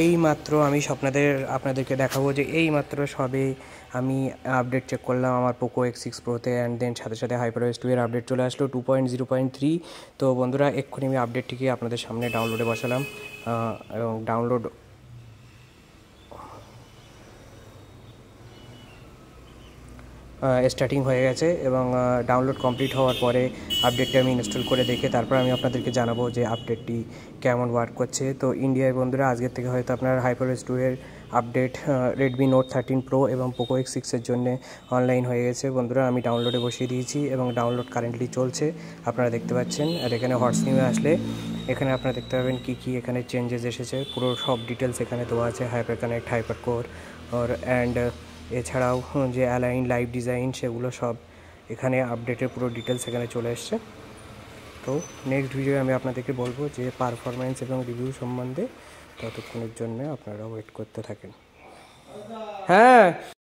এইমাত্র আমি আপনাদেরকে দেখাবো যে এইমাত্র সবে আমি আপডেট চেক করলাম আমার পোকো X6 প্রোতে, অ্যান্ড দেন সাথে সাথে HyperOS 2 এর আপডেট চলে আসলো 2.0.3। তো বন্ধুরা এক্ষুনি আমি আপডেটটিকে আপনাদের সামনে ডাউনলোডে বসালাম এবং ডাউনলোড স্টার্টিং হয়ে গেছে এবং ডাউনলোড কমপ্লিট হওয়ার পরে আপডেটটি আমি ইনস্টল করে দেখে তারপর আমি আপনাদেরকে জানাবো যে আপডেটটি কেমন ওয়ার্ক করছে। তো ইন্ডিয়ার বন্ধুরা আজকের থেকে হয়তো আপনার HyperOS 2 এর আপডেট Redmi Note 13 Pro এবং পোকো X6 এর জন্য অনলাইন হয়ে গেছে। বন্ধুরা আমি ডাউনলোডে বসিয়ে দিয়েছি এবং ডাউনলোড কারেন্টলি চলছে, আপনারা দেখতে পাচ্ছেন। আর এখানে হটস নিউয়ে আসলে এখানে আপনারা দেখতে পাবেন কী এখানে চেঞ্জেস এসেছে, পুরো সব ডিটেলস এখানে দেওয়া আছে। Hyper connect, hyper core and এছাড়াও যে অ্যালাইন লাইভ ডিজাইন সেগুলো সব এখানে আপডেটের পুরো ডিটেলস এখানে চলে এসছে। তো নেক্সট ভিডিওয়ে আমি আপনাদেরকে বলবো যে পারফরম্যান্স এবং রিভিউ সম্বন্ধে। ততক্ষণের জন্য আপনারা ওয়েট করতে থাকেন। হ্যাঁ।